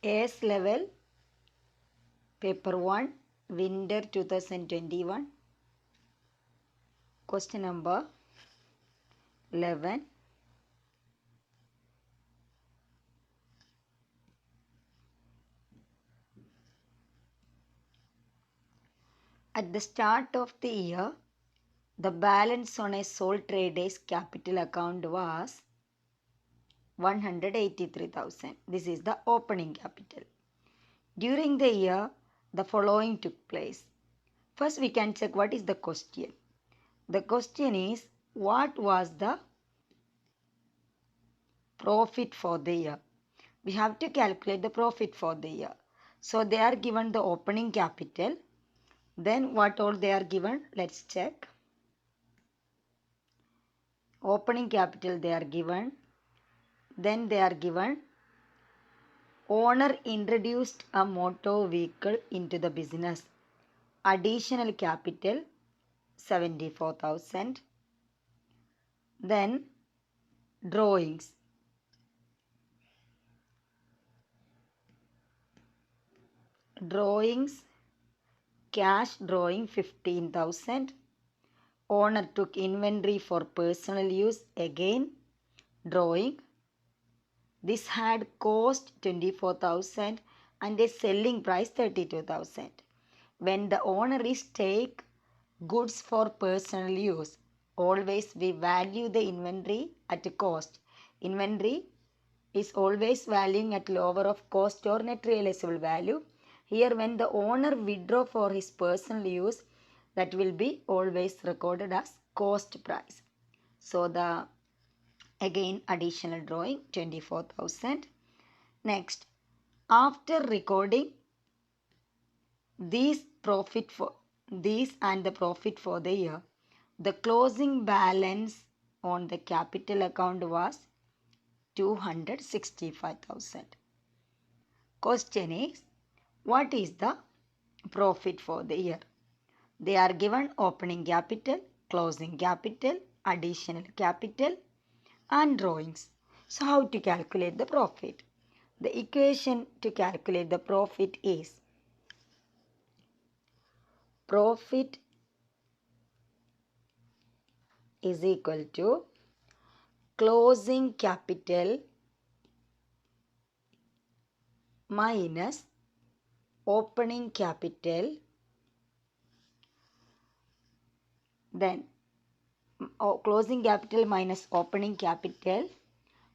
Case level, paper 1, winter 2021. Question number 11. At the start of the year, the balance on a sole trader's capital account was 183,000. This is the opening capital. During the year, the following took place. First, we can check what is the question. The question is, what was the profit for the year? We have to calculate the profit for the year. So, they are given the opening capital. Then, what all they are given? Let's check. Opening capital they are given. Then they are given owner introduced a motor vehicle into the business. Additional capital 74,000. Then drawings. Drawings, cash drawing 15,000. Owner took inventory for personal use, again drawing. This had cost 24,000 and a selling price 32,000. When the owner is take goods for personal use, always we value the inventory at a cost. Inventory is always valuing at lower of cost or net realizable value. Here when the owner withdraw for his personal use, that will be always recorded as cost price. So the again additional drawing 24,000. Next, after recording these profit for these and the profit for the year, the closing balance on the capital account was 265,000. Question is, what is the profit for the year? They are given opening capital, closing capital, additional capital and drawings. So how to calculate the profit? The equation to calculate the profit is profit is equal to closing capital minus opening capital, then closing capital minus opening capital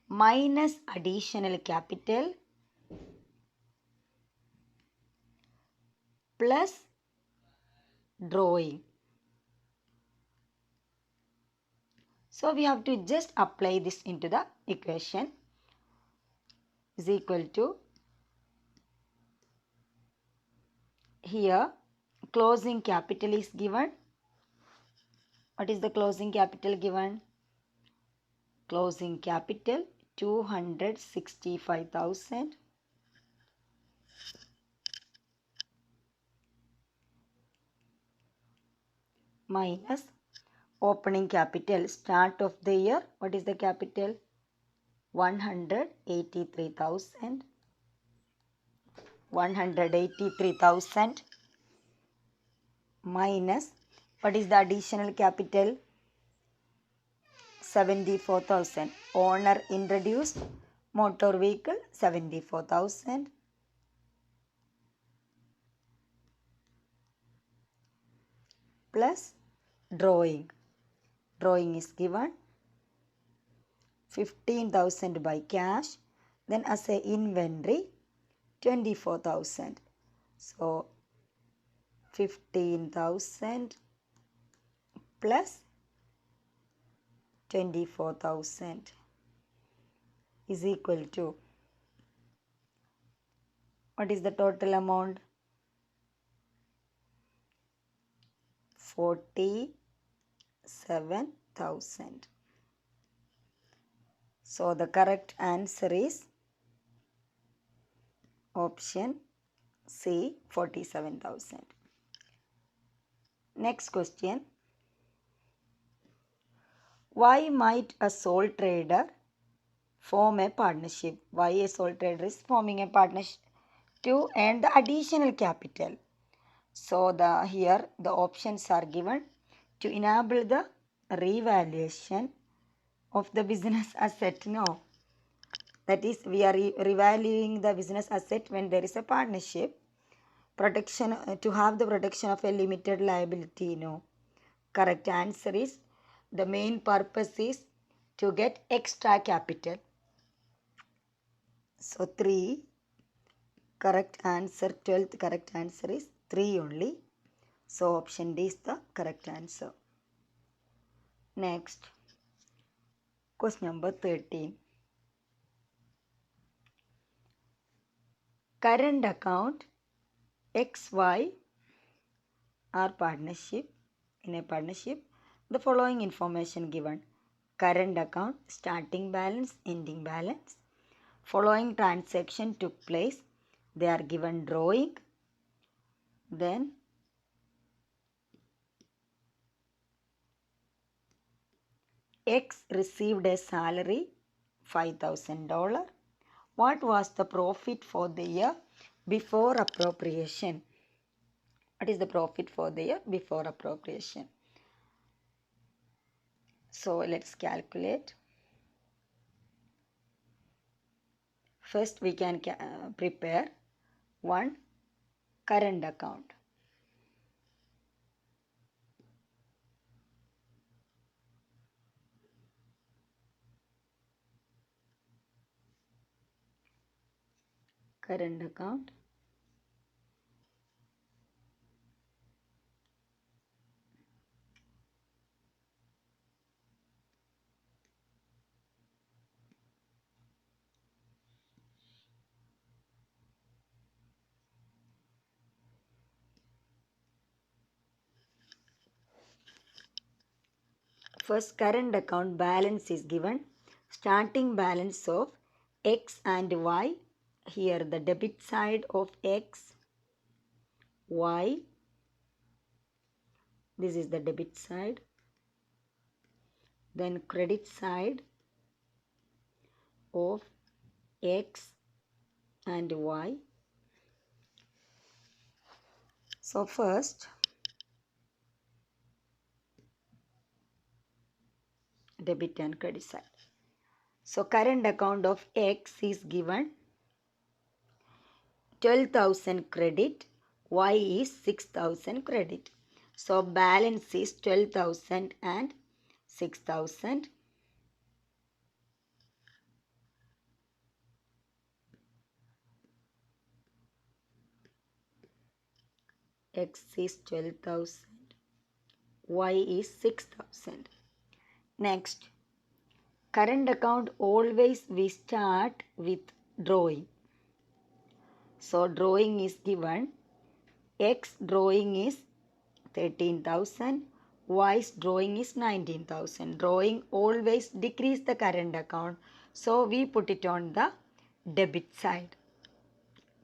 minus additional capital plus drawing. So we have to just apply this into the equation. Is equal to, here closing capital is given. What is the closing capital given? Closing capital 265,000 minus opening capital start of the year. What is the capital? 183,000. 183,000 minus, what is the additional capital? 74,000. Owner introduced motor vehicle 74,000 plus drawing. Drawing is given 15,000 by cash, then as a inventory 24,000. So 15,000 plus 24,000 is equal to, what is the total amount? 47,000. So the correct answer is option C, 47,000. Next question. Why might a sole trader form a partnership? Why a sole trader is forming a partnership? to earn the additional capital. So here the options are given to enable the revaluation of the business asset. No, that is we are revaluing the business asset when there is a partnership. Protection to have the protection of a limited liability. No, correct answer is the main purpose is to get extra capital. So 3 correct answer, 12th correct answer is 3 only. So option D is the correct answer. Next, question number 13. Current account XY are partnership. In a partnership, the following information given. Current account, starting balance, ending balance. Following transaction took place. They are given drawing. Then X received a salary $5,000. What was the profit for the year before appropriation? What is the profit for the year before appropriation? So let's calculate. First we can prepare one current account. Current account. First current account balance is given. Starting balance of X and Y. Here the debit side of X, Y. This is the debit side. Then credit side of X and Y. So first debit and credit side. So current account of X is given 12,000 credit, Y is 6,000 credit. So balance is 12,000 and 6,000. X is 12,000, Y is 6,000. Next, current account always we start with drawing. So drawing is given. X drawing is 13,000. Y's drawing is 19,000. Drawing always decrease the current account. So we put it on the debit side.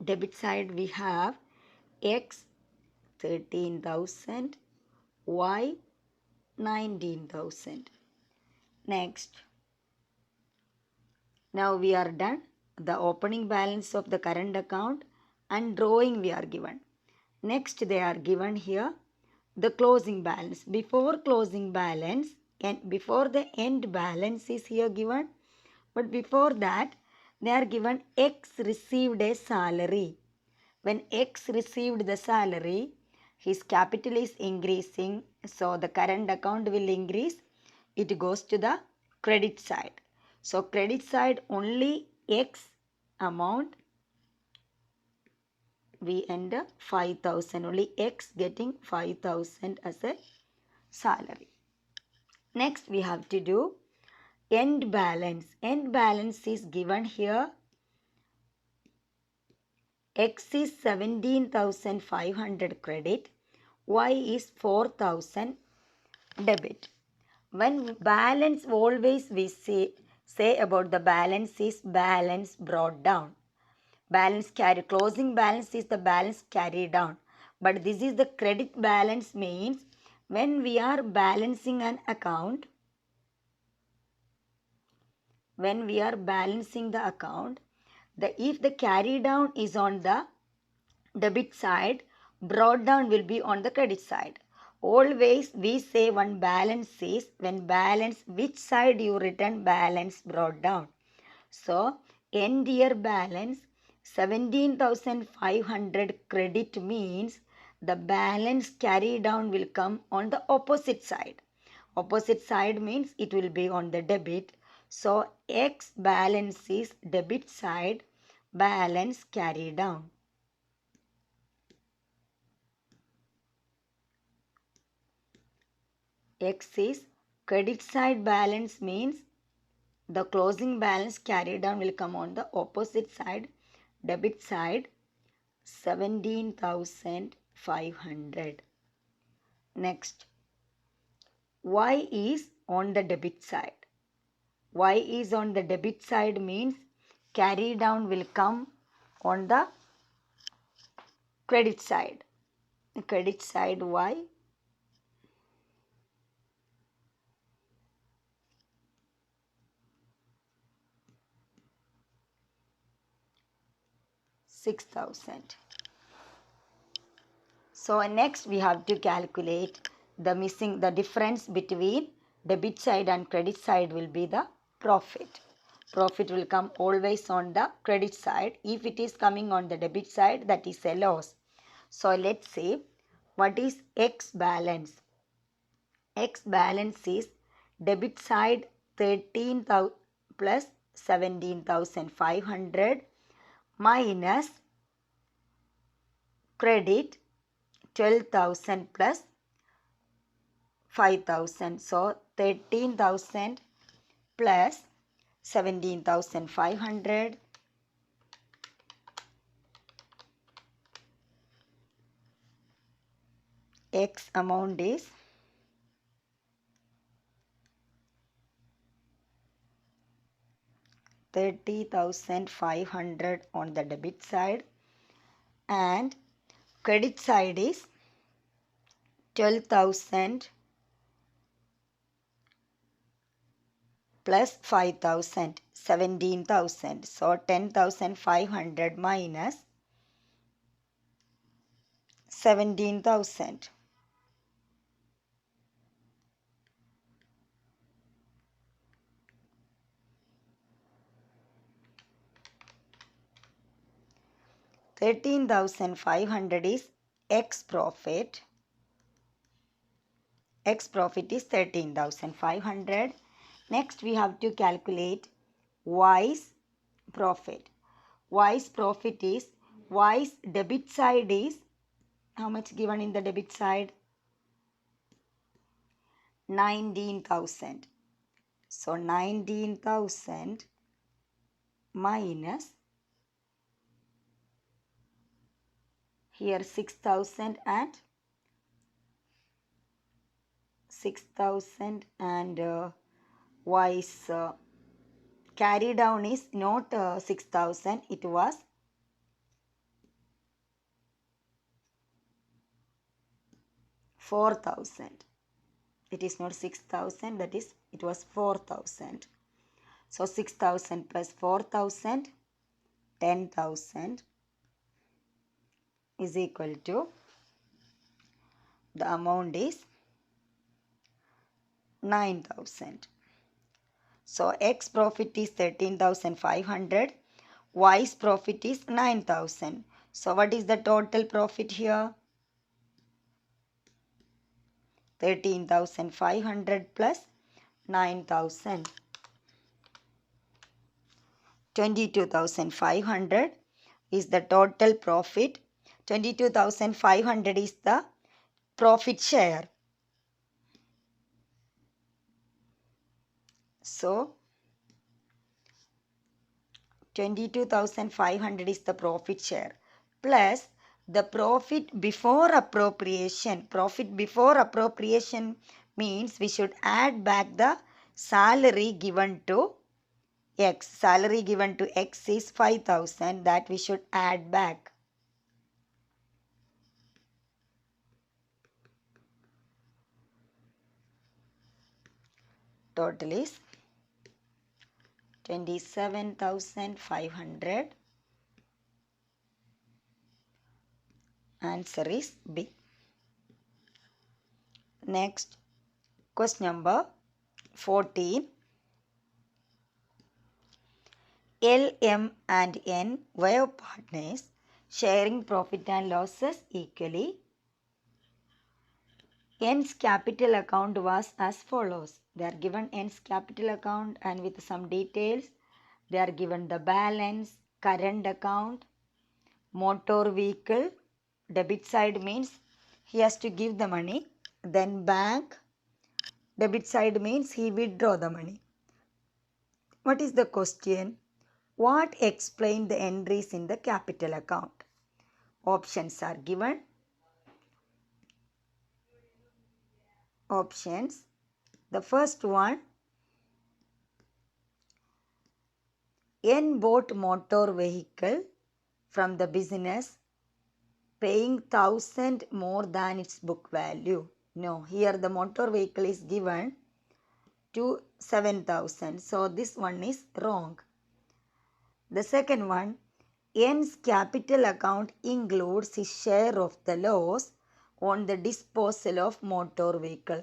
Debit side we have X 13,000, Y 19,000. Next, now we are done. The opening balance of the current account and drawing we are given. Next they are given here the closing balance. Before closing balance and before the end balance is here given. But before that they are given X received a salary. When X received the salary, his capital is increasing. So the current account will increase. It goes to the credit side. So credit side only X amount we enter 5,000. Only X getting 5,000 as a salary. Next we have to do end balance. End balance is given here. X is 17,500 credit. Y is 4,000 debit. When balance always we say about the balance is balance brought down. Balance carry, closing balance is the balance carried down. But this is the credit balance means when we are balancing an account, if the carry down is on the debit side, brought down will be on the credit side. Always we say one balance is when balance, which side you return balance brought down. So, end year balance 17,500 credit means the balance carried down will come on the opposite side. Opposite side means it will be on the debit. So, X balance is debit side, balance carried down. X is credit side balance means the closing balance carried down will come on the opposite side, debit side 17,500. Next, Y is on the debit side. Y is on the debit side means carry down will come on the credit side. Credit side Y. $6,000. So next we have to calculate the difference between debit side and credit side will be the profit. Profit will come always on the credit side. If it is coming on the debit side, that is a loss. So let's see what is X balance. X balance is debit side 13,000 plus 17,500 minus credit 12,000 plus 5,000. So 13,000 plus 17,500 X amount is 30,500 on the debit side and credit side is 12,000 plus 5,000, 17,000. So 10,500 minus 17,000. $13,500 is X profit. X profit is 13,500. Next we have to calculate Y's profit. Y's profit is, Y's debit side is, how much given in the debit side? 19,000. So 19,000 minus here 6,000 and 6,000 and Y's carry down is not 6,000, it was 4,000. It is not 6,000, that is it was 4,000. So 6,000 plus 4,000, 10,000 is equal to, the amount is 9,000. So X profit is 13,500, Y's profit is 9,000. So what is the total profit here? 13,500 plus 9,000. 22,500 is the total profit. 22,500 is the profit share. So 22,500 is the profit share plus the profit before appropriation. Profit before appropriation means we should add back the salary given to X. Salary given to X is 5,000, that we should add back. Total is 27,500 Answer is B. Next, question number 14. L, M and N were partners sharing profit and losses equally. N's capital account was as follows. They are given N's capital account and with some details. They are given the balance, current account, motor vehicle. Debit side means he has to give the money. Then bank. Debit side means he withdraw the money. What is the question? What explain the entries in the capital account? Options are given. Options. The first one, N bought motor vehicle from the business paying 1,000 more than its book value. No, here the motor vehicle is given to 7,000. So this one is wrong. The second one, N's capital account includes his share of the loss on the disposal of motor vehicle.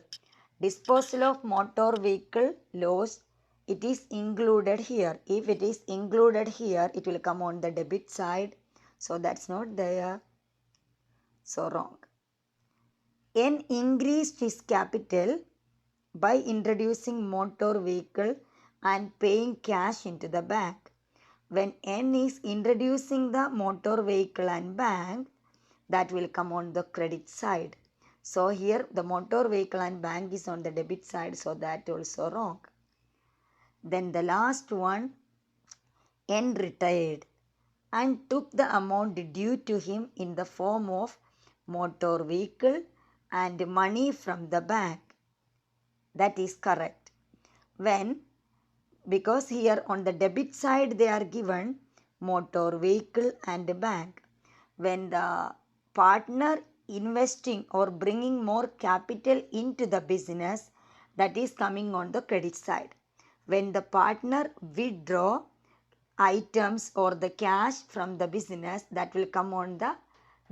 Disposal of motor vehicle loss, it is included here. If it is included here, it will come on the debit side. So that's not there. So wrong. N increased his capital by introducing motor vehicle and paying cash into the bank. When N is introducing the motor vehicle and bank, that will come on the credit side. So here the motor vehicle and bank is on the debit side, so that also wrong. Then the last one, N retired and took the amount due to him in the form of motor vehicle and money from the bank. That is correct. Because here on the debit side they are given motor vehicle and bank. When the partner investing or bringing more capital into the business, that is coming on the credit side. When the partner withdraw items or the cash from the business, that will come on the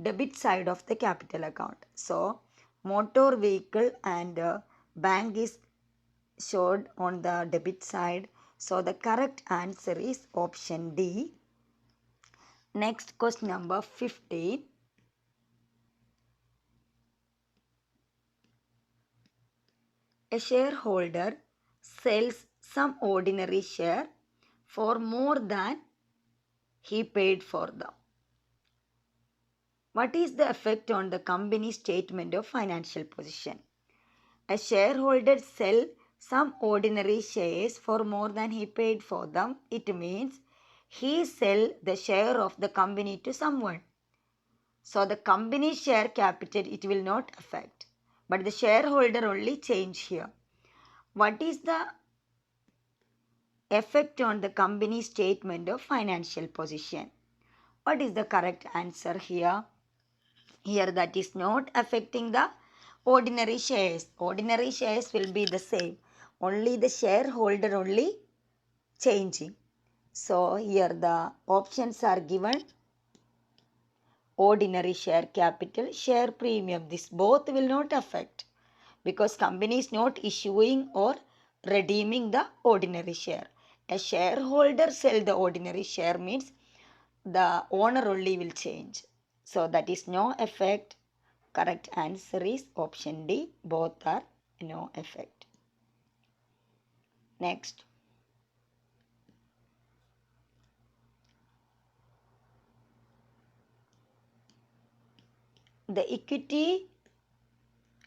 debit side of the capital account. So motor vehicle and bank is showed on the debit side. So the correct answer is option D. Next, question number 15. A shareholder sells some ordinary share for more than he paid for them. What is the effect on the company's statement of financial position? A shareholder sells some ordinary shares for more than he paid for them. It means he sells the share of the company to someone. So the company share capital, it will not affect. But the shareholder only change here. What is the effect on the company's statement of financial position? What is the correct answer here? Here that is not affecting the ordinary shares. Ordinary shares will be the same. Only the shareholder only changing. So here the options are given. Ordinary share capital, share premium. This both will not affect because company is not issuing or redeeming the ordinary share. A shareholder sell the ordinary share means the owner only will change. So that is no effect. Correct answer is option D. Both are no effect. Next. The equity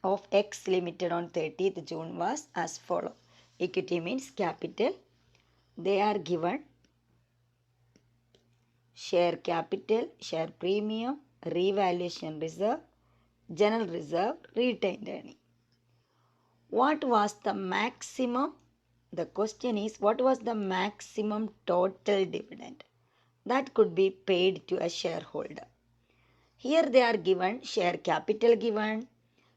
of X Limited on 30th June was as follows. Equity means capital. They are given share capital, share premium, revaluation reserve, general reserve, retained earning. What was the maximum? The question is, what was the maximum total dividend that could be paid to a shareholder? Here they are given share capital given,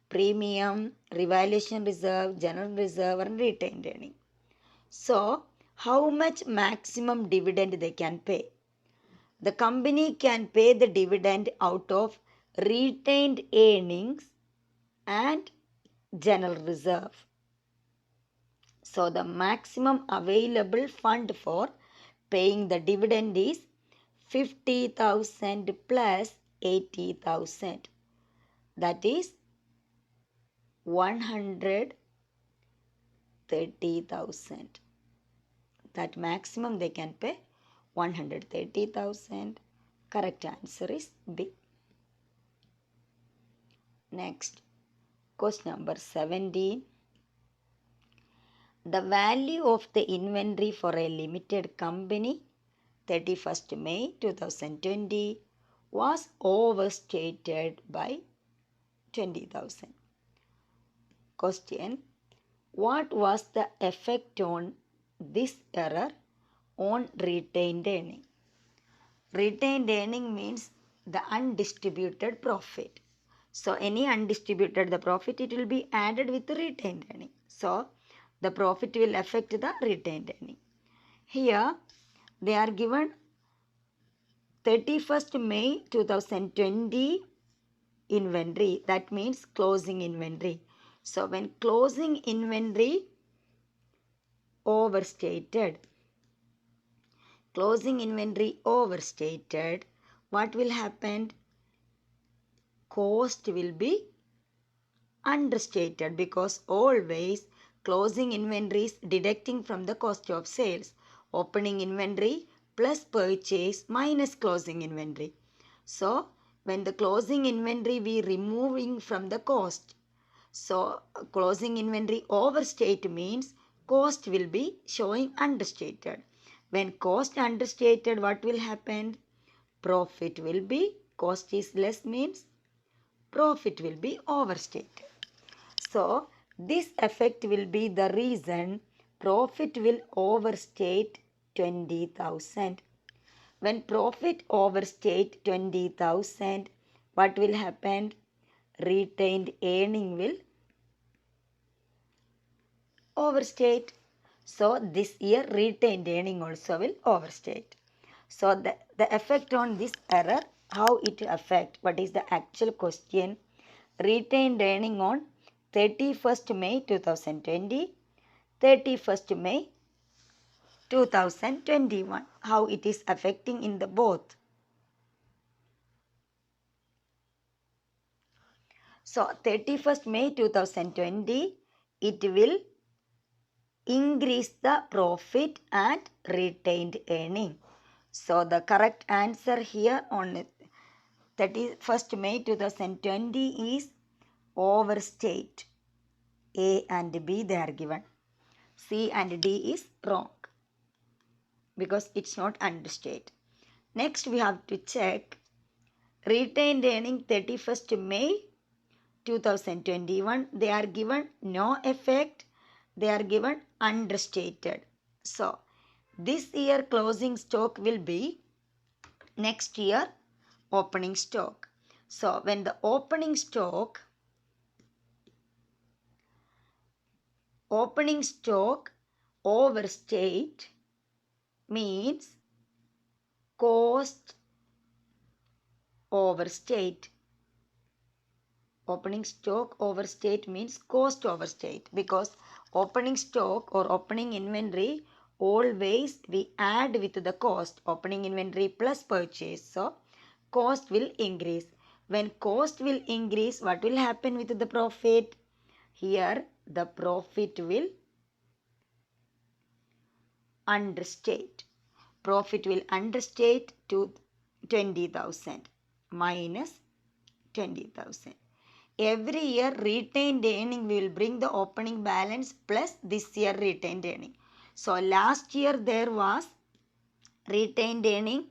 premium, revaluation reserve, general reserve and retained earning. So, how much maximum dividend they can pay? The company can pay the dividend out of retained earnings and general reserve. So the maximum available fund for paying the dividend is 50,000 plus 80,000. That is 130,000. That maximum they can pay 130,000. Correct answer is B. Next, question number 17. The value of the inventory for a limited company 31st May 2020 was overstated by 20,000. Question: what was the effect on this error on retained earning? Retained earning means the undistributed profit. So any undistributed the profit, it will be added with the retained earning. So the profit will affect the retained earning. Here they are given 31st May 2020 inventory. That means closing inventory. So when closing inventory overstated, what will happen? Cost will be understated, because always closing inventory is deducting from the cost of sales. Opening inventory plus purchase minus closing inventory. So when the closing inventory we removing from the cost. So closing inventory overstate means cost will be showing understated. When cost understated, what will happen? Profit will be, cost is less means profit will be overstated. So this effect will be the reason profit will overstate 20,000. When profit overstate 20,000, what will happen? Retained earning will overstate. So this year retained earning also will overstate. So the effect on this error, how it affect? What is the actual question? Retained earning on 31st May 2020, 31st May 2021. How it is affecting in the both? So 31st May 2020, it will increase the profit and retained earning. So the correct answer here on 31st May 2020 is overstate. A and B they are given. C and D is wrong, because it's not understate. Next we have to check retained earning 31st May 2021. They are given no effect. They are given understated. So this year closing stock will be next year opening stock. So when the opening stock overstate means cost overstate. Opening stock overstate means cost overstate, because opening stock or opening inventory always we add with the cost. Opening inventory plus purchase. So cost will increase. When cost will increase, what will happen with the profit? Here the profit will understate. Profit will understate to 20,000 minus 20,000. Every year retained earning will bring the opening balance plus this year retained earning. So last year there was retained earning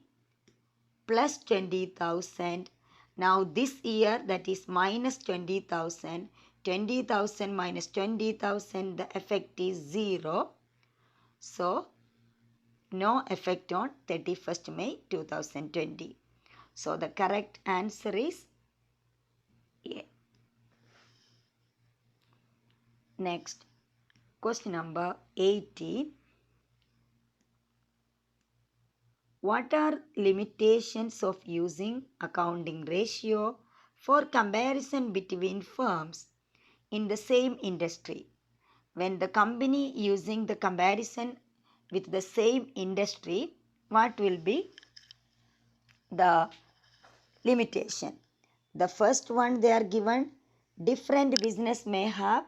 plus 20,000. Now this year that is minus 20,000. 20,000 minus 20,000, the effect is 0. So no effect on 31st May 2020. So the correct answer is A. Next, question number 18. What are limitations of using accounting ratio For comparison between firms in the same industry, when the company using the comparison with the same industry, what will be the limitation? The first one they are given, different business may have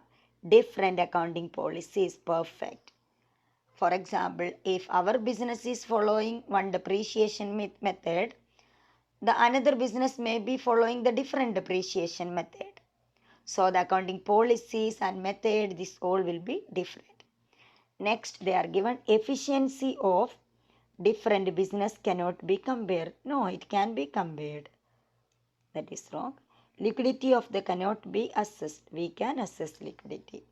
different accounting policies. Perfect. For example, if our business is following one depreciation method, the another business may be following the different depreciation method. So the accounting policies and method, this all will be different. Next, they are given efficiency of different business cannot be compared. No, it can be compared. That is wrong. Liquidity of the cannot be assessed. We can assess liquidity.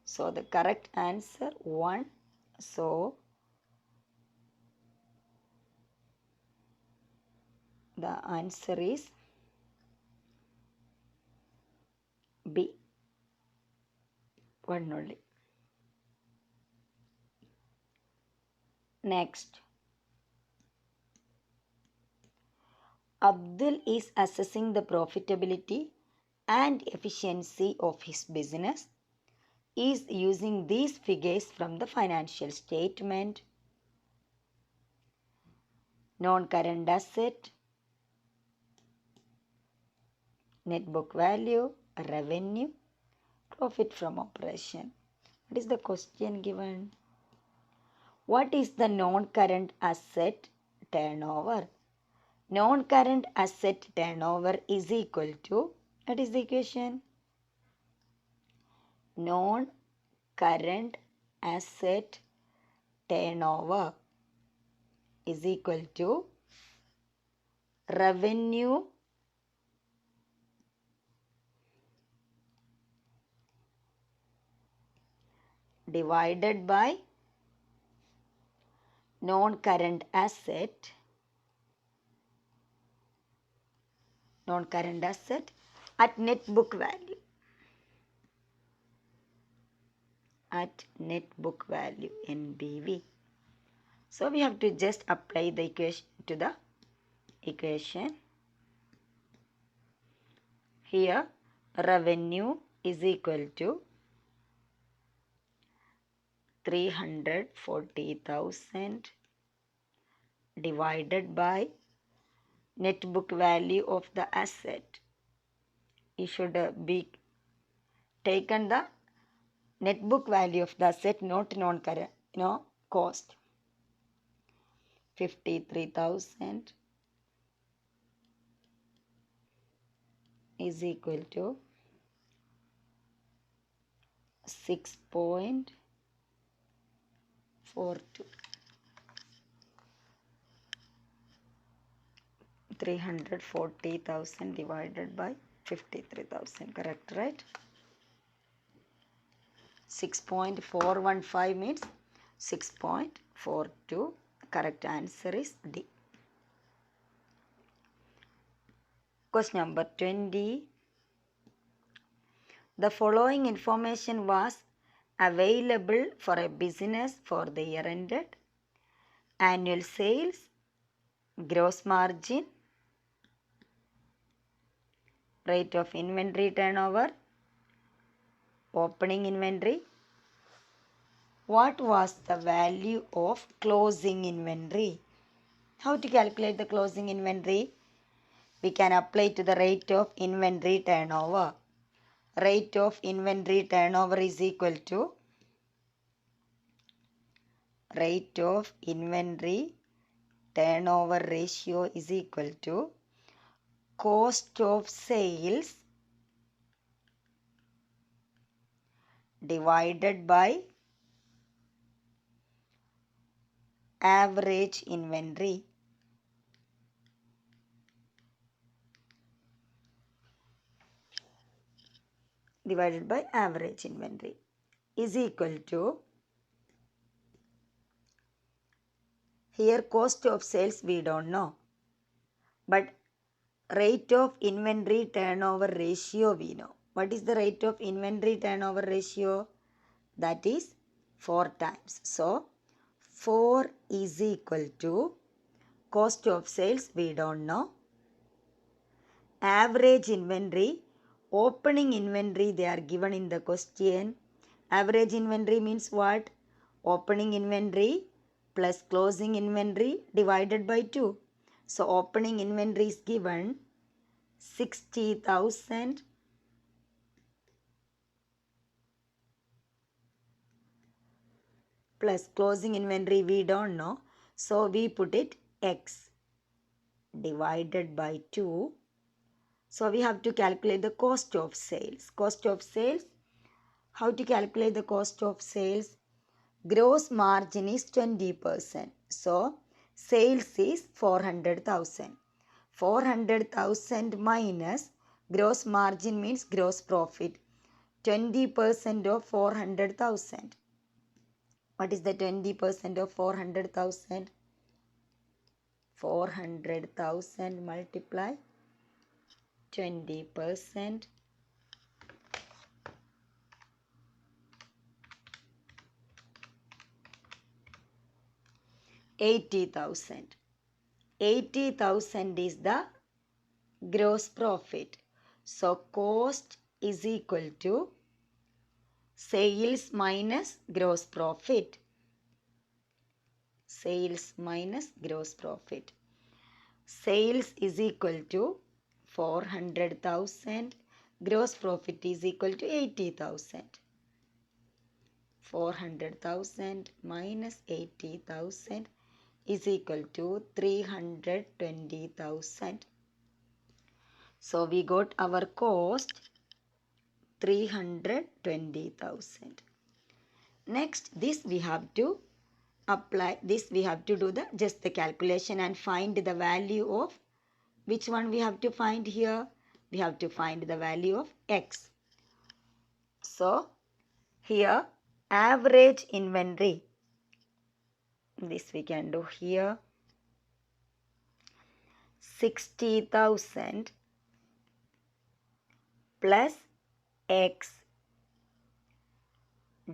So the correct answer 1. So the answer is B. 1 only. Next. Abdul is assessing the profitability and efficiency of his business. He is using these figures from the financial statement, non-current asset, net book value, revenue, profit from operation. What is the question given? What is the non-current asset turnover? Non-current asset turnover is equal to, what is the equation? Non-current asset turnover is equal to revenue divided by non-current asset at net book value. At net book value, NBV. So we have to just apply the equation to the equation. Here revenue is equal to 340,000 divided by net book value of the asset. You should be taken the net book value of the asset, not non-current, cost. 53,000 is equal to 6.42. 340,000 divided by 53,000. Correct, right? 6.415 means 6.42. Correct answer is D. Question number 20. The following information was available for a business for the year ended: annual sales, gross margin, rate of inventory turnover, opening inventory. What was the value of closing inventory? How to calculate the closing inventory? We can apply to the rate of inventory turnover. Rate of inventory turnover is equal to rate of inventory turnover ratio is equal to cost of sales divided by average inventory. Divided by average inventory is equal to, here cost of sales we don't know, but rate of inventory turnover ratio we know. What is the rate of inventory turnover ratio? That is 4 times. So 4 is equal to cost of sales we don't know, average inventory, opening inventory they are given in the question. Average inventory means what? Opening inventory plus closing inventory divided by 2. So opening inventory is given 60,000 plus closing inventory we don't know. So we put it X divided by 2. So we have to calculate the cost of sales. Cost of sales, how to calculate the cost of sales? Gross margin is 20%. So sales is 400,000. 400,000 minus gross margin means gross profit. 20% of 400,000. What is the 20% of 400,000? 400,000 multiply 20%. 80,000. 80,000 is the gross profit. So cost is equal to sales minus gross profit. Sales minus gross profit. Sales is equal to 400,000. Gross profit is equal to 80,000. 400,000 minus 80,000 is equal to 320,000. So we got our cost 320,000. Next, this we have to apply. This we have to do just the calculation and find the value of which one we have to find here. We have to find the value of X. So here average inventory. This we can do here. 60,000 plus X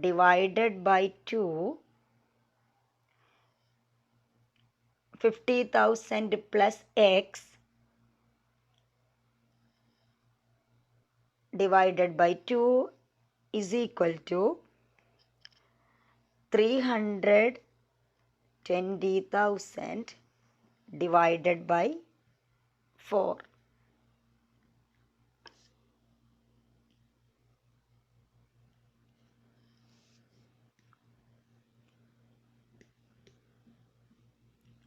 divided by 2. 50,000 plus X divided by 2 is equal to 320,000 divided by 4.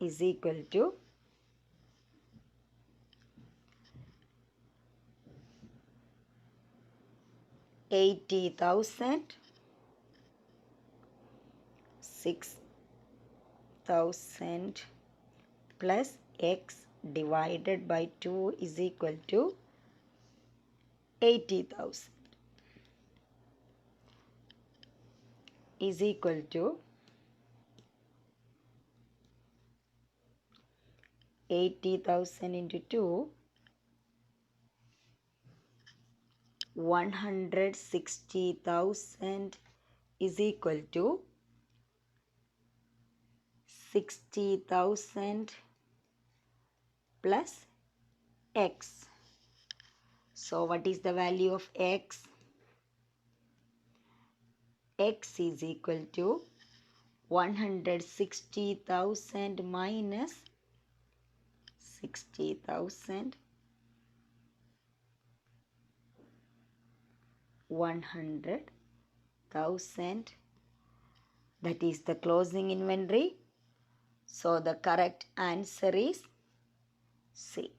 Is equal to 80,000, 6,000 plus X divided by 2 is equal to 80,000 is equal to 80,000 into 2, 160,000 is equal to 60,000 plus X. So what is the value of X? X is equal to 160,000 minus 60,000. 100,000. That is the closing inventory. So the correct answer is C.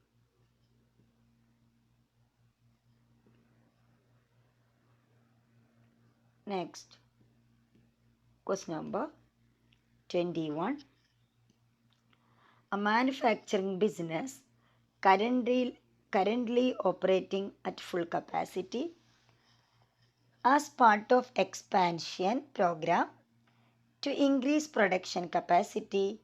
Next, question number 21. A manufacturing business currently operating at full capacity. As part of expansion program to increase production capacity,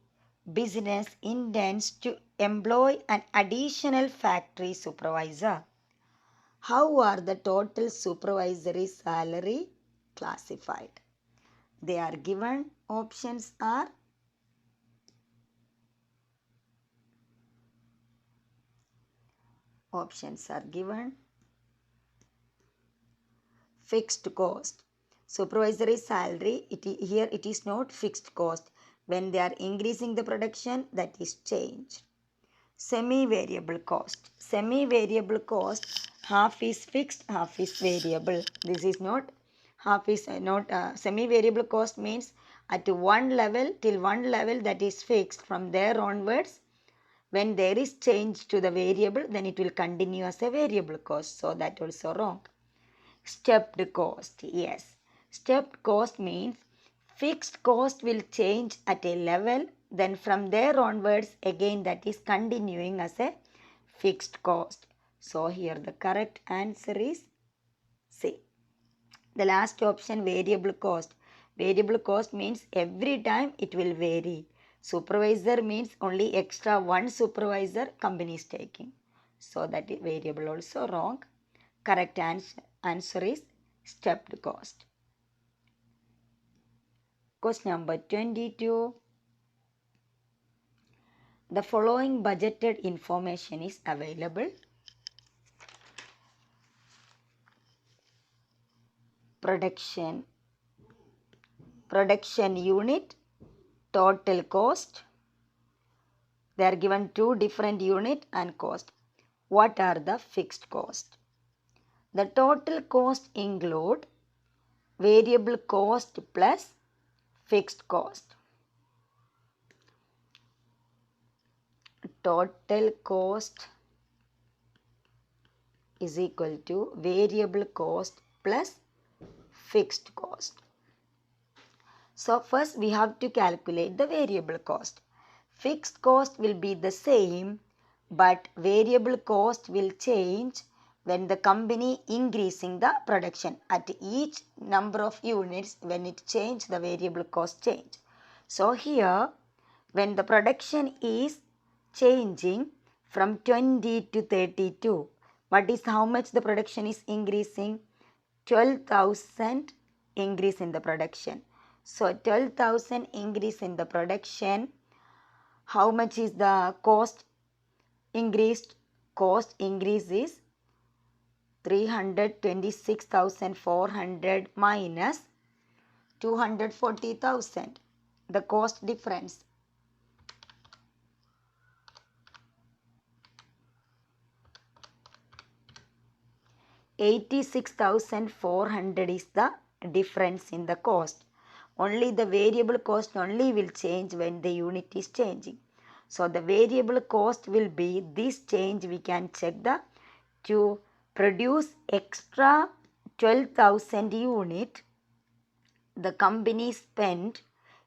business intends to employ an additional factory supervisor. How are the total supervisory salary classified? They are given. Options are Options are given. Fixed cost. Supervisory salary, here it is not fixed cost. When they are increasing the production, that is changed. Semi-variable cost. Semi-variable cost, half is fixed, half is variable. This is not, half is not, semi-variable cost means at one level, till one level that is fixed. From there onwards, when there is change to the variable, then it will continue as a variable cost. So that also wrong. Stepped cost, yes. Stepped cost means fixed cost will change at a level, then from there onwards again that is continuing as a fixed cost. So here the correct answer is C. The last option, variable cost. Variable cost means every time it will vary. Supervisor means only extra one supervisor company is taking. So that is variable also wrong. Correct answer is stepped cost. Question number 22. The following budgeted information is available. Production unit, total cost. They are given two different unit and cost. What are the fixed cost? The total cost include variable cost plus fixed cost. Total cost is equal to variable cost plus fixed cost. So first we have to calculate the variable cost. Fixed cost will be the same, but variable cost will change when the company increasing the production. At each number of units, when it change, the variable cost change. So here, when the production is changing from 20 to 32, what is how much the production is increasing? 12,000 increase in the production. So 12,000 increase in the production. How much is the cost increased? Cost increase is 326,400 minus 240,000. The cost difference. 86,400 is the difference in the cost. Only the variable cost only will change when the unit is changing. So the variable cost will be this change. We can check the to produce extra 12,000 unit. The company spent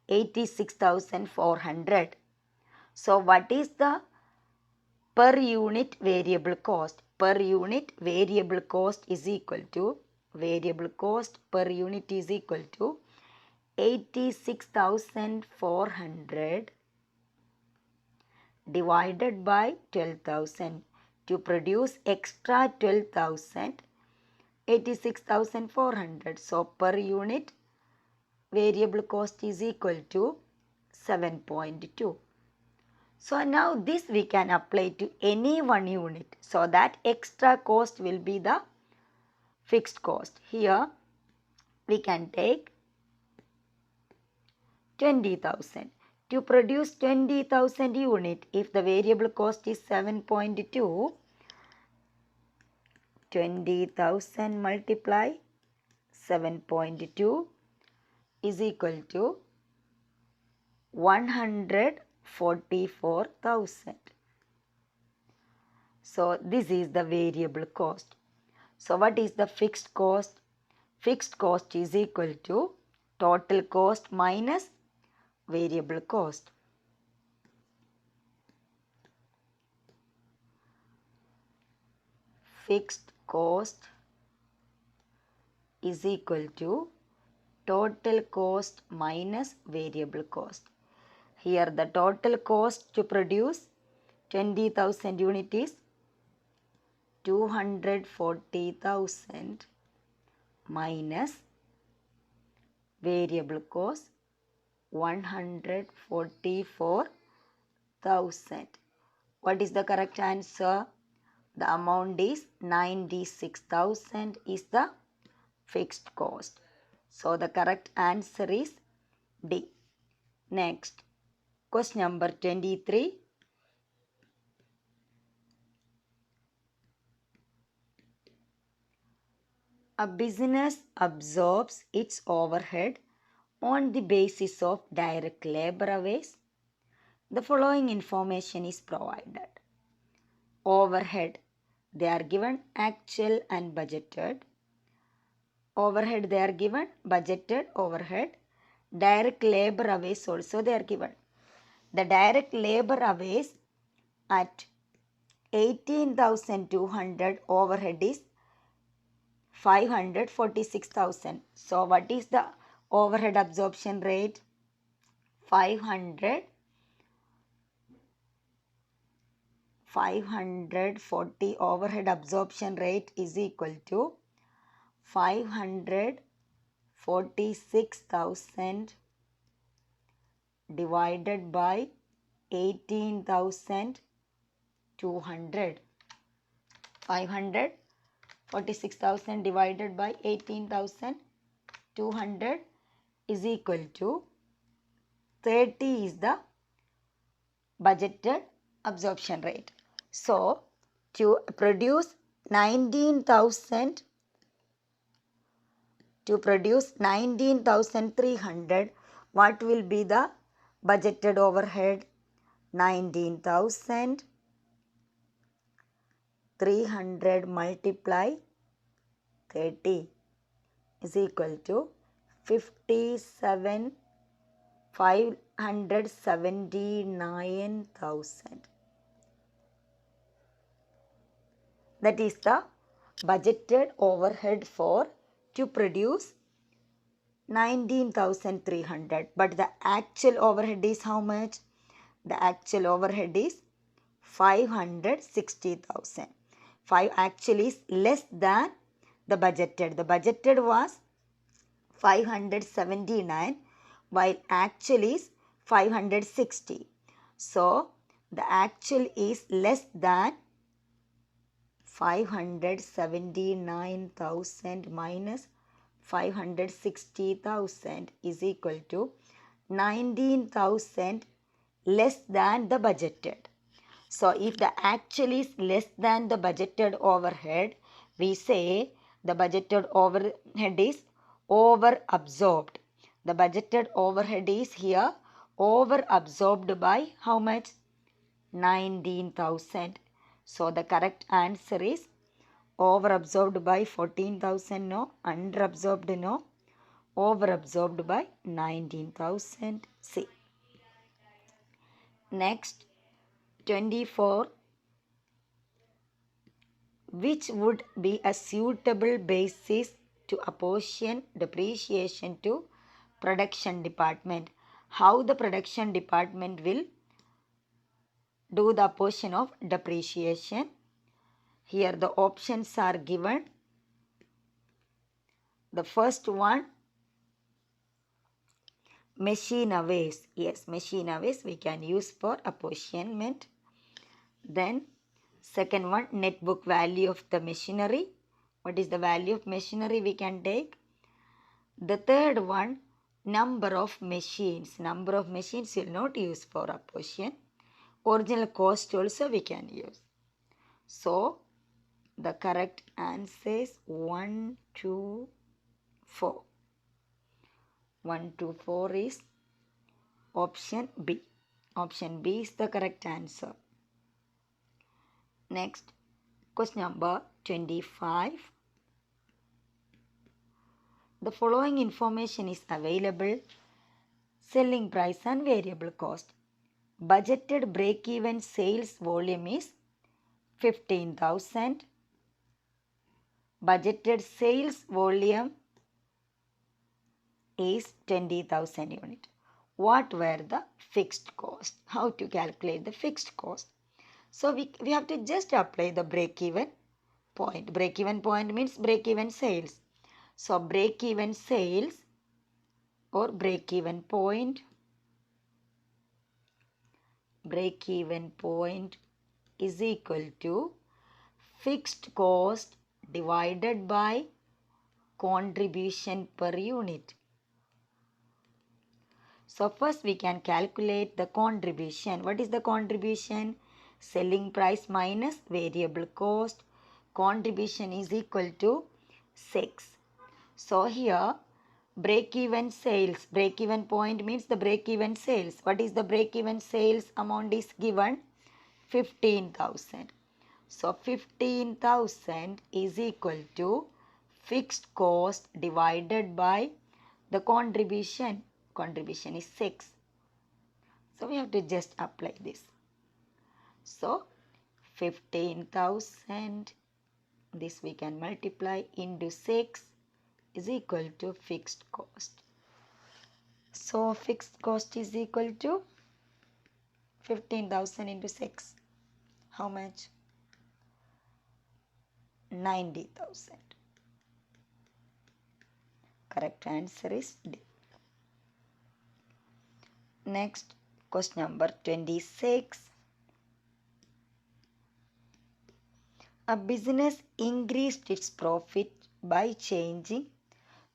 86,400. So what is the per unit variable cost? Per unit variable cost is equal to, variable cost per unit is equal to 86,400 divided by 12,000. To produce extra 12,000, 86,400. So per unit variable cost is equal to 7.2. So now this we can apply to any one unit. So that extra cost will be the fixed cost. Here we can take 20,000. To produce 20,000 unit, if the variable cost is 7.2, 20,000 multiply 7.2 is equal to 144,000. So this is the variable cost. So what is the fixed cost? Fixed cost is equal to total cost minus variable cost. Fixed cost is equal to total cost minus variable cost. Here the total cost to produce 20,000 unit is 240,000 minus variable cost 144,000. What is the correct answer? The amount is 96,000 is the fixed cost. So the correct answer is D. Next, question number 23. A business absorbs its overhead on the basis of direct labor hours. The following information is provided. Overhead, they are given actual and budgeted. Overhead, they are given budgeted overhead. Direct labor hours also they are given. The direct labor hours at 18,200, overhead is 546,000. So what is the overhead absorption rate? 540 overhead absorption rate is equal to 546,000 divided by 18,200. 546,000 divided by 18,200 is equal to 30 is the budgeted absorption rate. So, to produce 19,300, what will be the budgeted overhead? 19,300 multiply 30 is equal to 579,000. That is the budgeted overhead for to produce 19,300. But the actual overhead is how much? The actual overhead is 560,000. 5 actually is less than the budgeted. The budgeted was 579 while actual is 560. So the actual is less than 579,000 minus 560,000 is equal to 19,000 less than the budgeted. So if the actual is less than the budgeted overhead, we say the budgeted overhead is over absorbed. The budgeted overhead is here over absorbed by how much? 19,000. So the correct answer is over absorbed by 14,000 no, under absorbed no, over absorbed by 19,000 C. Next, 24. Which would be a suitable basis to apportion depreciation to production department? How the production department will do the apportion of depreciation? Here the options are given. The first one, machine hours. Yes, machine hours we can use for apportionment. Then second one, net book value of the machinery. What is the value of machinery we can take? The third one, number of machines. Number of machines will not use for apportion. Original cost also we can use. So the correct answer is 1, 2, 4. 1, 2, 4 is option B. Option B is the correct answer. Next, question number 25. The following information is available: selling price and variable cost. Budgeted break-even sales volume is 15,000. Budgeted sales volume is 20,000 unit. What were the fixed cost? How to calculate the fixed cost? So we have to just apply the break-even point. Break-even point means break-even sales. So break-even sales or break-even point is equal to fixed cost divided by contribution per unit. So first we can calculate the contribution. What is the contribution? Selling price minus variable cost. Contribution is equal to 6. So here break-even sales. Break-even point means the break-even sales. What is the break-even sales amount is given? 15,000. So 15,000 is equal to fixed cost divided by the contribution. Contribution is 6. So we have to just apply this. So 15,000, this we can multiply into 6 is equal to fixed cost. So fixed cost is equal to 15,000 into 6. How much? 90,000. Correct answer is D. Next, question number 26. A business increased its profit by changing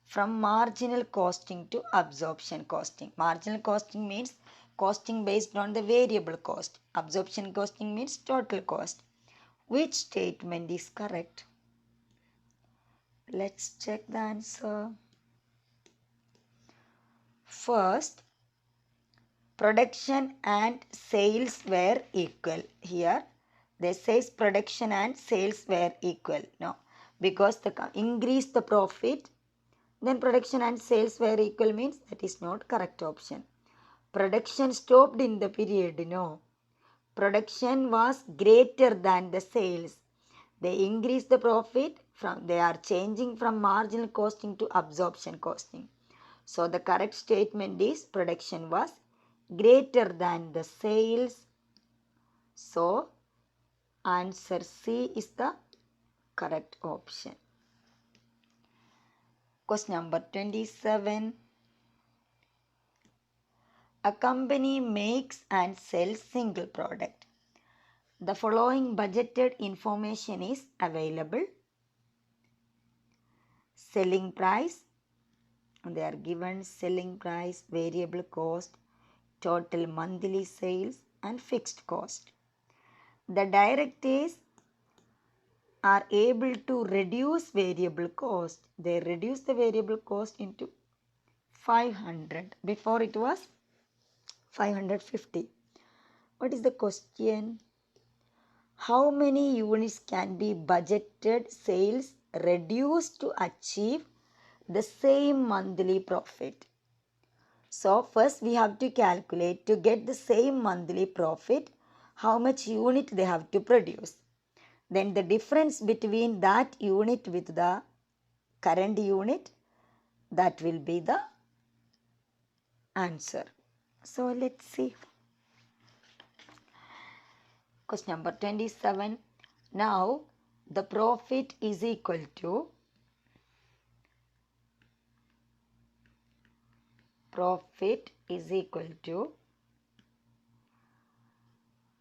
from marginal costing to absorption costing. Marginal costing means costing based on the variable cost. Absorption costing means total cost. Which statement is correct? Let's check the answer. First, production and sales were equal. Here, they says production and sales were equal. No, because the increase the profit, then production and sales were equal means that is not correct option. Production stopped in the period. No, production was greater than the sales. They increase the profit from, they are changing from marginal costing to absorption costing. So the correct statement is production was greater than the sales. So answer C is the correct option. Question number 27. A company makes and sells single product. The following budgeted information is available. Selling price, they are given selling price, variable cost, total monthly sales and fixed cost. The directors are able to reduce variable cost. They reduce the variable cost into 500. Before it was 550. What is the question? How many units can be budgeted sales reduced to achieve the same monthly profit? So first we have to calculate to get the same monthly profit, how much unit they have to produce. Then the difference between that unit with the current unit, that will be the answer. So let's see. Question number 27. Now the profit is equal to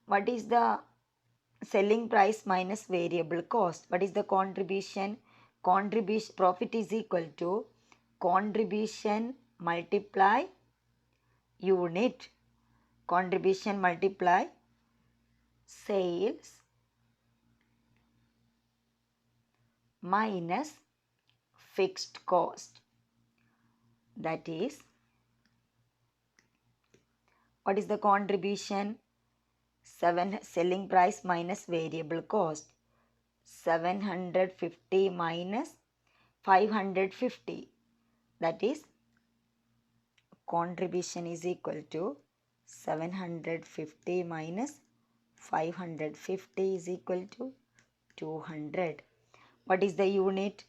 what is the selling price minus variable cost? What is the contribution? Profit is equal to contribution multiply unit. Contribution multiply sales minus fixed cost. That is, what is the contribution? Selling price minus variable cost. 750 minus 550. That is, contribution is equal to 750 minus 550 is equal to 200. What is the unit?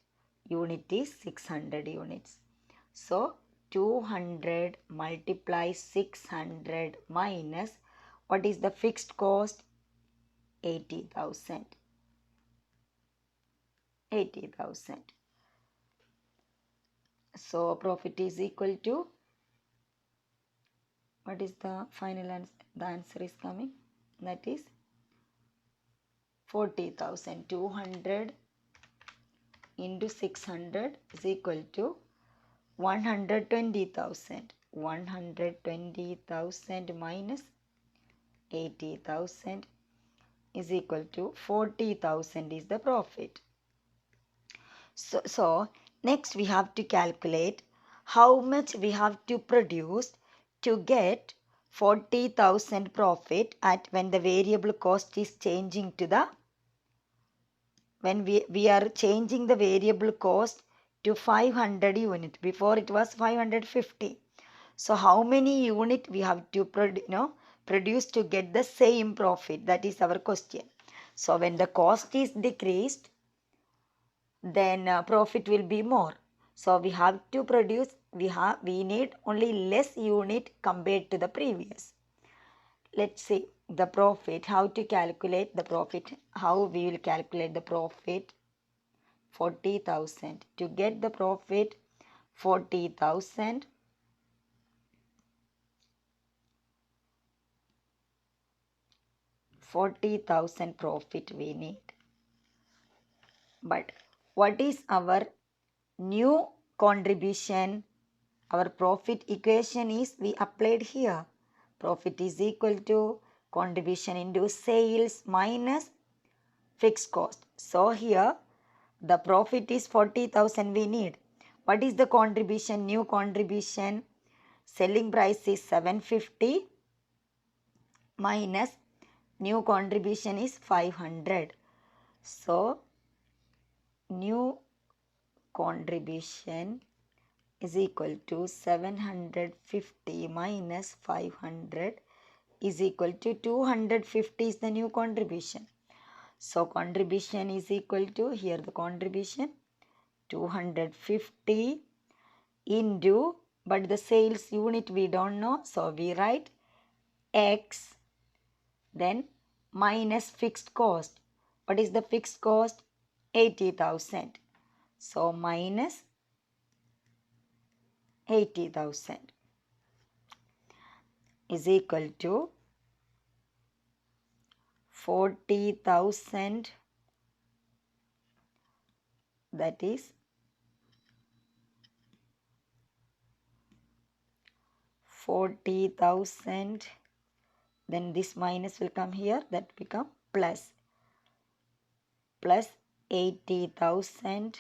Unit is 600 units. So 200 multiply 600 minus, what is the fixed cost? 80,000. 80,000. So profit is equal to, what is the final answer? The answer is coming, that is 40,000. 200 into 600 is equal to 120,000. 120,000 minus 80,000 is equal to 40,000 is the profit. So next we have to calculate how much we have to produce to get 40,000 profit at when the variable cost is changing to the, when we are changing the variable cost to 500 unit. Before it was 550. So how many unit we have to produce to get the same profit? That is our question. So when the cost is decreased, then profit will be more. So we have to produce, we need only less unit compared to the previous. Let's see the profit, how to calculate the profit, how we will calculate the profit. 40,000. To get the profit 40,000, profit we need. But what is our new contribution? Our profit equation is we applied here. Profit is equal to contribution into sales minus fixed cost. So here the profit is 40,000 we need. What is the contribution? New contribution. Selling price is 750 minus new contribution is 500. So new contribution is equal to 750 minus 500 is equal to 250 is the new contribution. So contribution is equal to, here the contribution 250 into, but the sales unit we don't know, so we write X, then minus fixed cost. What is the fixed cost? 80,000. So minus 80,000 is equal to 40,000, that is 40,000, then this minus will come here, that become plus 80,000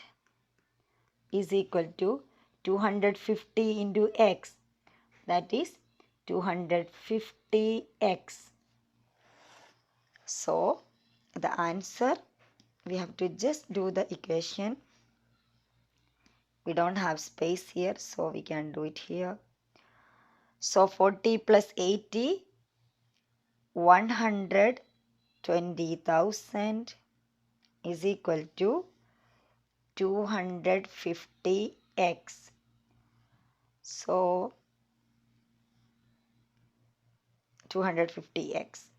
is equal to 250 into X, that is 250X. So the answer, we have to just do the equation. We don't have space here, so we can do it here. So 40 plus 80, 120,000 is equal to 250X. So 250X.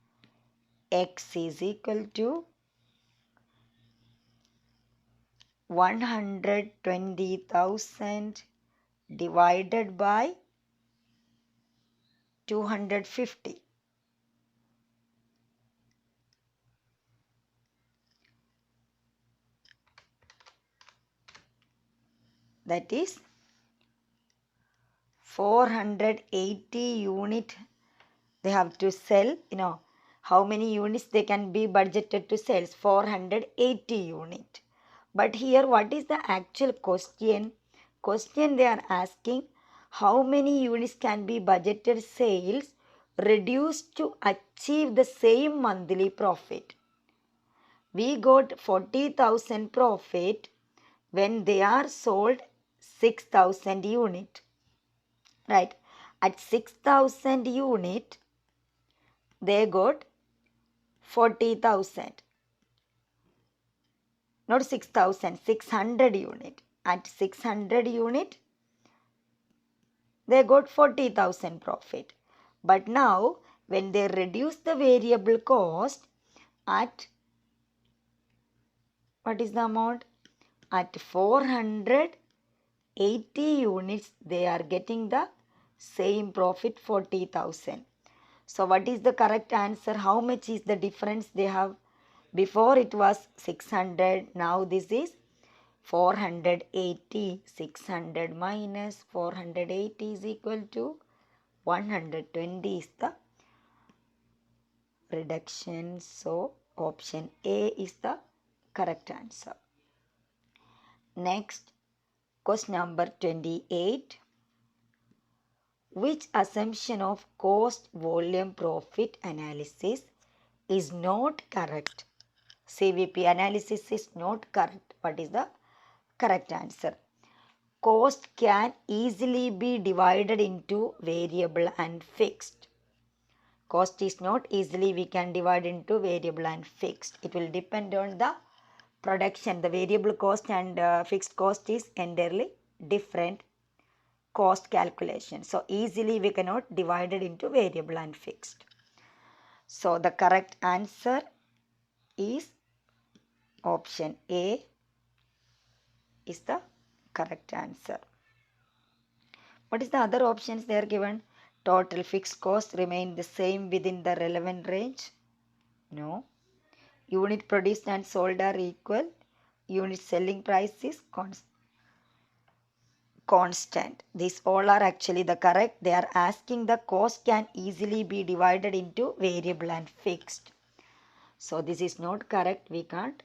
X is equal to 120,000 divided by 250. That is 480 unit they have to sell. How many units they can be budgeted to sell? 480 unit. But here what is the actual question? Question they are asking, how many units can be budgeted sales reduced to achieve the same monthly profit? We got 40,000 profit when they are sold 6,000 unit. Right. At 6,000 unit, they got 40,000. Not 6,000, 600 unit. At 600 unit, they got 40,000 profit. But now, when they reduce the variable cost at, what is the amount? At 480 units, they are getting the same profit, 40,000. So what is the correct answer? How much is the difference they have? Before it was 600, now this is 480. 600 minus 480 is equal to 120 is the reduction. So option A is the correct answer. Next, question number 28. Which assumption of cost volume profit analysis is not correct? CVP analysis is not correct. What is the correct answer? Cost can easily be divided into variable and fixed. Cost is not easily we can divide into variable and fixed. It will depend on the production. The variable cost and fixed cost is entirely different cost calculation. So easily we cannot divide it into variable and fixed. So the correct answer is option A is the correct answer. What is the other options they are given? Total fixed cost remain the same within the relevant range? No. Unit produced and sold are equal. Unit selling price is constant. These all are actually the correct. They are asking the cost can easily be divided into variable and fixed. So this is not correct. We can't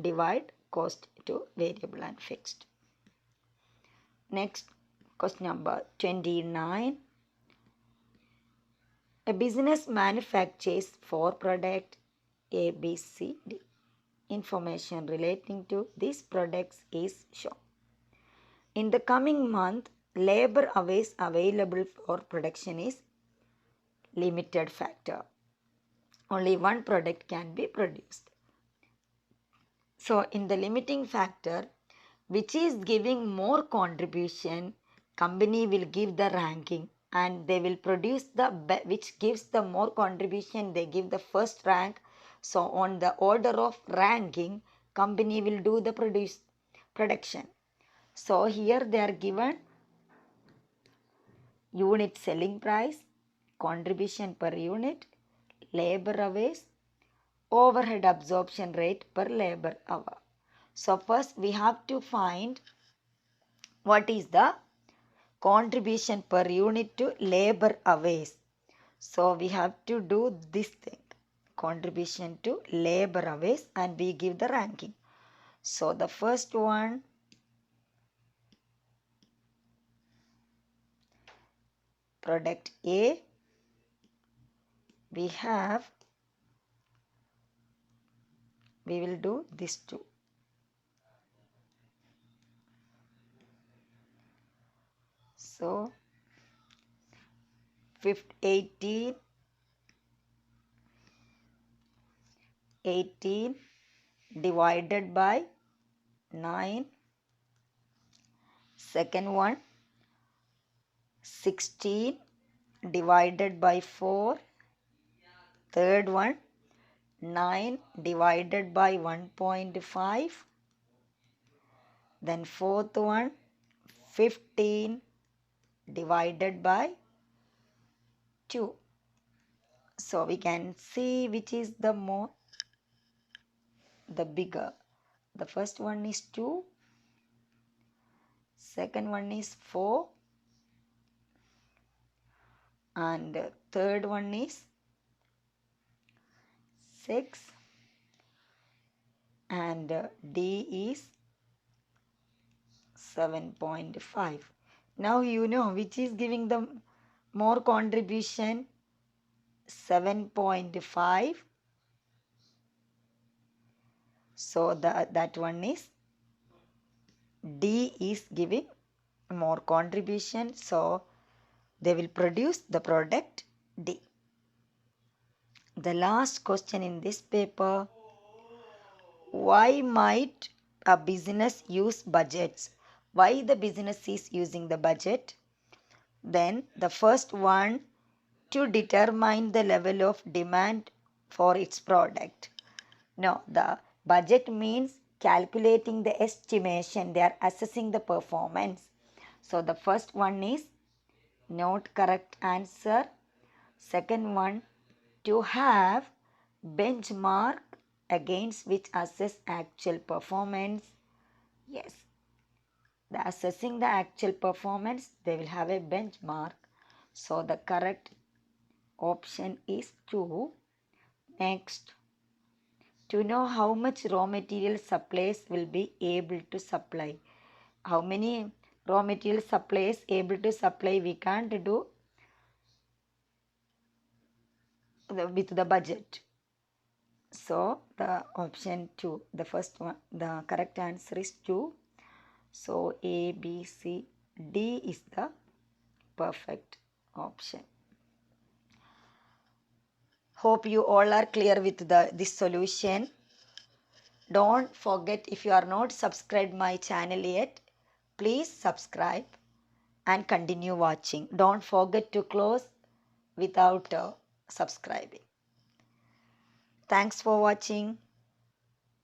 divide cost to variable and fixed. Next, question number 29. A business manufactures 4 products A, B, C, D. Information relating to these products is shown. In the coming month, labor hours available for production is limited factor. Only one product can be produced. So in the limiting factor, which is giving more contribution, company will give the ranking and they will produce the which gives the more contribution, they give the first rank. So on the order of ranking, company will do the production. So here they are given unit selling price, contribution per unit, labor hours, overhead absorption rate per labor hour. So first we have to find what is the contribution per unit to labor hours. So we have to do this thing, contribution to labor hours, and we give the ranking. So the first one, product A, we will do this two. So 18 divided by 9. Second one 16 divided by 4. Third one 9 divided by 1.5. Then fourth one 15 divided by 2. So we can see which is the bigger. The first one is 2. Second one is 4. And third one is 6. And D is 7.5. Now you know which is giving the more contribution. 7.5. So that one is D is giving more contribution. So they will produce the product D. The last question in this paper. Why might a business use budgets? Why the business is using the budget? Then the first one, to determine the level of demand for its product. No, the budget means calculating the estimation. They are assessing the performance. So the first one is not correct answer. Second one, to have benchmark against which assess actual performance. Yes, the assessing the actual performance, they will have a benchmark. So the correct option is 2. Next, to know how much raw material suppliers will be able to supply. How many raw material suppliers able to supply, we can't do with the budget. So the option 2, the first one, the correct answer is 2. So A, B, C, D is the perfect option. Hope you all are clear with this solution. Don't forget, if you are not subscribed my channel yet, please subscribe and continue watching. Don't forget to close without subscribing. Thanks for watching.